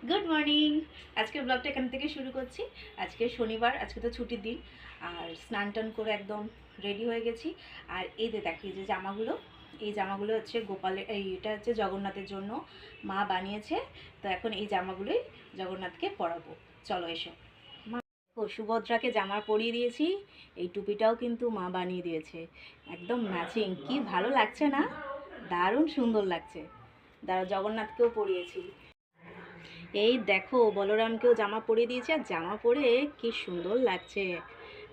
Good morning. আজকের ব্লগটা এখান থেকে শুরু করছি। আজকে শনিবার, আজকে তো ছুটির দিন। আর স্নান টান করে একদম রেডি হয়ে গেছি। আর এই যে দেখি যে জামাগুলো, এই জামাগুলো হচ্ছে এটা হচ্ছে জগন্নাথের জন্য মা বানিয়েছে। তো এখন এই জামাগুলোই জগন্নাথকে পরাবো। চলো এসো। ও সুভদ্রাকে জামা পরিয়ে দিয়েছি। এই টুপিটাও কিন্তু মা বানিয়ে দিয়েছে, একদম ম্যাচিং। কি ভালো লাগছে না? দারুণ সুন্দর লাগছে। জগন্নাথকেও পরিয়েছি। এই দেখো বলরামকেও জামা পরিয়ে দিয়েছে, আর জামা পরে কি সুন্দর লাগছে।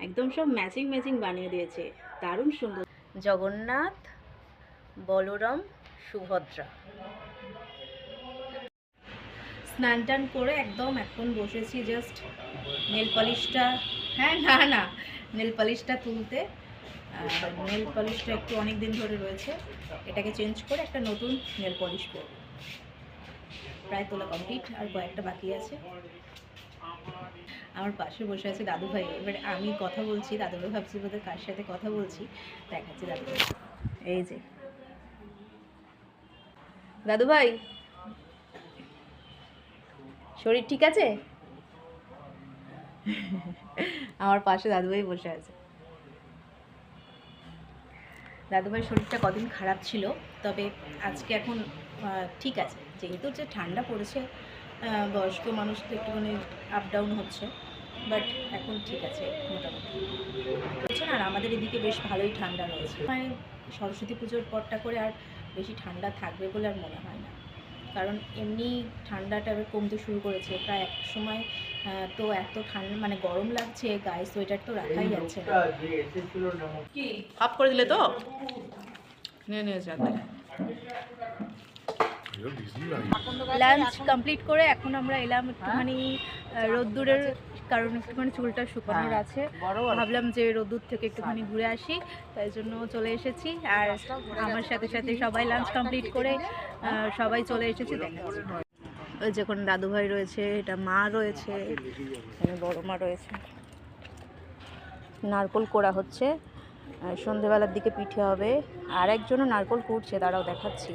একদম সব ম্যাচিং ম্যাচিং বানিয়ে দিয়েছে, দারুণ সুন্দর। জগন্নাথ, বলরাম, সুভদ্রা। স্নান টান করে একদম এখন বসেছি জাস্ট নেল পলিশটা, হ্যাঁ না না নেল পলিশটা তুলতে। নেল পলিশটা একটু অনেক দিন ধরে রয়েছে, এটাকে চেঞ্জ করে একটা নতুন নেল পলিশ করব। প্রায় তোলা কমপ্লিট, আর কয়েকটা বাকি আছে। আমার পাশে বসে আছে দাদুভাই। এবার আমি কথা বলছি, দাদুভাই ভাবছি বোধহয় কার সাথে কথা বলছি। দেখাচ্ছি দাদুভাই, এই যে দাদুভাই। শরীর ঠিক আছে? আমার পাশে দাদুভাই বসে আছে। দাদুভাই শরীরটা কদিন খারাপ ছিল, তবে আজকে এখন ঠিক আছে। যেহেতু যে ঠান্ডা পড়েছে, বয়স্ক মানুষ তো একটুখানি আপ ডাউন হচ্ছে, বাট এখন ঠিক আছে মোটামুটি হচ্ছে না। আর আমাদের এদিকে বেশ ভালোই ঠান্ডা রয়েছে। মানে সরস্বতী পুজোর পরটা করে আর বেশি ঠান্ডা থাকবে বলে আর মনে হয় না, কারণ এমনি ঠান্ডাটা কমতে শুরু করেছে প্রায় এক সময়। তো এত ঠান্ডা মানে গরম লাগছে, গায়ে সোয়েটার তো রাখাই যাচ্ছে না। কি হাফ করে দিলে তো নিয়ে যাবে। লাঞ্চ কমপ্লিট করে এখন আমরা এলাম একটুখানি রোদ্দুরের, কারণ একটুখানি চুলটা শুকানোর আছে। ভাবলাম যে রোদ্দুর থেকে একটুখানি ঘুরে আসি, তাই জন্য চলে এসেছি। আর আমার সাথে সাথে সবাই লাঞ্চ কমপ্লিট করে সবাই চলে এসেছি। দেখাচ্ছি ওই যখন দাদুভাই রয়েছে, এটা মা রয়েছে, এখানে বড় মা রয়েছে। নারকোল কোড়া হচ্ছে, সন্ধেবেলার দিকে পিঠে হবে। আর একজনও নারকোল কুড়ছে, দাঁড়াও দেখাচ্ছি।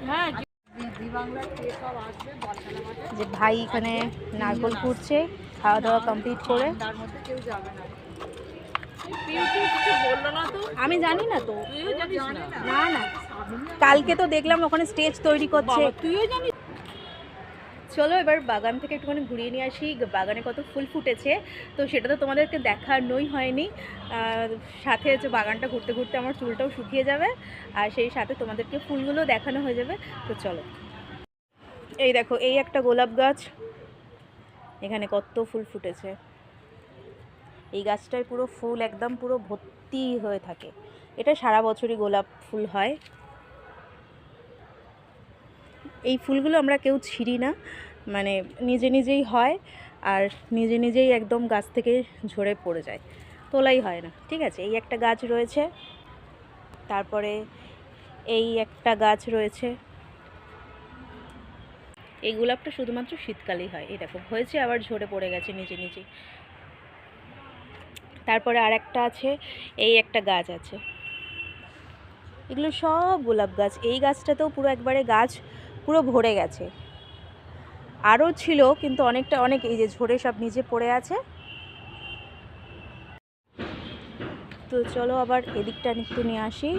হ্যাঁ, যে ভাই এখানে নারকোল কুড়ছে, খাওয়া দাওয়া কমপ্লিট করে। আমি জানি না তো, না না কালকে তো দেখলাম ওখানে স্টেজ তৈরি করছে। তুইও জানিস? চলো এবার বাগান থেকে একটুখানি ঘুরিয়ে নিয়ে আসি। বাগানে কত ফুল ফুটেছে, তো সেটা তো তোমাদেরকে দেখানোই হয়নি। সাথে হচ্ছে বাগানটা ঘুরতে ঘুরতে আমার চুলটাও শুকিয়ে যাবে, আর সেই সাথে তোমাদেরকে ফুলগুলো দেখানো হয়ে যাবে। তো চলো। এই দেখো, এই একটা গোলাপ গাছ, এখানে কত ফুল ফুটেছে। এই গাছটায় পুরো ফুল একদম পুরো ভর্তি হয়ে থাকে। এটা সারা বছরই গোলাপ ফুল হয়। এই ফুলগুলো আমরা কেউ ছিঁড়ি না, মানে নিজে নিজেই হয়, আর নিজে নিজেই একদম গাছ থেকে ঝরে পড়ে যায়, তোলাই হয় না। ঠিক আছে, এই একটা গাছ রয়েছে, তারপরে এই একটা গাছ রয়েছে। এই গোলাপটা শুধুমাত্র শীতকালেই হয়। এই দেখো হয়েছে, আবার ঝরে পড়ে গেছে নিজে নিজেই। তারপরে আর একটা আছে, এই একটা গাছ আছে। এগুলো সব গোলাপ গাছ। এই গাছটাতেও পুরো একবারে গাছ পুরো ভরে গেছে। আরও ছিল কিন্তু অনেক এই যে ঝরে সব নিচে পড়ে আছে। তো চলো আবার এদিকটা একটু নিয়ে আসি।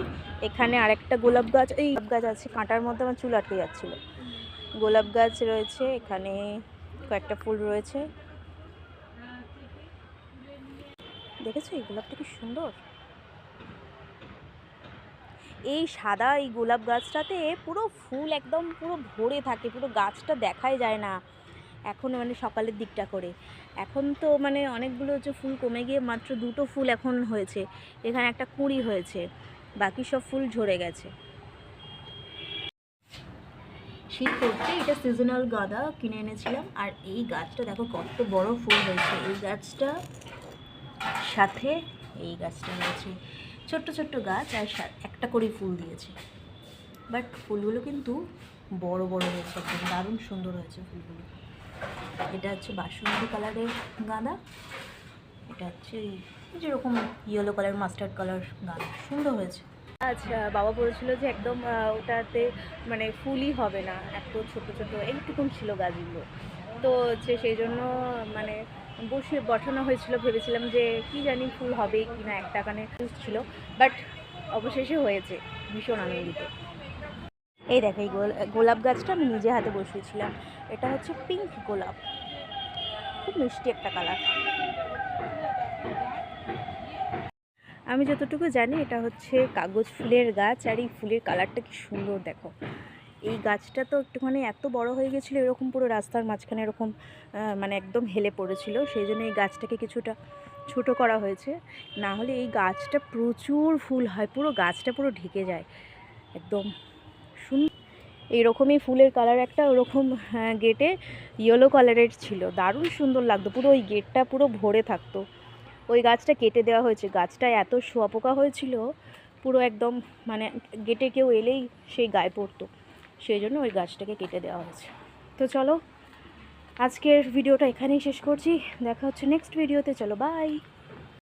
এখানে আরেকটা গোলাপ গাছ, এই গোলাপ গাছ আছে, কাঁটার মধ্যে আমার চুল আটকে যাচ্ছিলো। গোলাপ গাছ রয়েছে, এখানে কয়েকটা ফুল রয়েছে। দেখেছো এই গোলাপটা কি সুন্দর। এই সাদা এই গোলাপ গাছটাতে পুরো ফুল একদম পুরো ভরে থাকে, পুরো গাছটা দেখাই যায় না এখন, মানে সকালের দিকটা করে। এখন তো মানে অনেকগুলো হচ্ছে ফুল কমে গিয়ে মাত্র দুটো ফুল এখন হয়েছে। এখানে একটা কুঁড়ি হয়েছে, বাকি সব ফুল ঝরে গেছে। শীত পড়তে এটা সিজনাল গাঁদা কিনে এনেছিলাম। আর এই গাছটা দেখো কত বড় ফুল হয়েছে। এই গাছটা সাথে এই গাছটা হয়েছে ছোট্ট ছোট্ট গাছ, আর একটা করে ফুল দিয়েছে, বাট ফুলগুলো কিন্তু বড় বড় হয়েছে, একদম দারুণ সুন্দর হয়েছে ফুলগুলো। এটা হচ্ছে বাসন্তী কালারের গাঁদা, এটা হচ্ছে যেরকম ইয়েলো কালার মাস্টার্ড কালার গাঁদা, সুন্দর হয়েছে। আচ্ছা, বাবা বলেছিল যে একদম ওটাতে মানে ফুলই হবে না, এত ছোট ছোট এইটুকুন ছিল গাছগুলো। তো হচ্ছে সেই জন্য মানে বসানো হয়েছিল, ভেবেছিলাম যে কি জানি ফুল হবে কি না, একটা কানে ছিল, বাট অবশেষে হয়েছে। ভীষণ আনন্দিত। এই দেখো, এই গোলাপ গাছটা আমি নিজে হাতে বসিয়েছিলাম। এটা হচ্ছে পিঙ্ক গোলাপ, খুব মিষ্টি একটা কালার। আমি যতটুকু জানি এটা হচ্ছে কাগজ ফুলের গাছ, আর এই ফুলের কালারটা কি সুন্দর দেখো। এই গাছটা তো একটুখানি এত বড় হয়ে গেছিলো, এরকম পুরো রাস্তার মাঝখানে এরকম মানে একদম হেলে পড়েছিল, সেই জন্য এই গাছটাকে কিছুটা ছোট করা হয়েছে। না হলে এই গাছটা প্রচুর ফুল হয়, পুরো গাছটা পুরো ঢেকে যায় একদম সুন্দর। এইরকমই ফুলের কালার একটা ওরকম গেটে ইয়েলো কালারের ছিল, দারুণ সুন্দর লাগতো, পুরো ওই গেটটা পুরো ভরে থাকতো। ওই গাছটা কেটে দেওয়া হয়েছে, গাছটায় এত শুঁয়াপোকা হয়েছিল পুরো একদম, মানে গেটে কেউ এলেই সেই গায়ে পড়তো, সেই জন্য ওই গাছটাকে কেটে দেওয়া হয়েছে। তো চলো, আজকের ভিডিওটা এখানেই শেষ করছি, দেখা হচ্ছে নেক্সট ভিডিওতে, চলো বাই।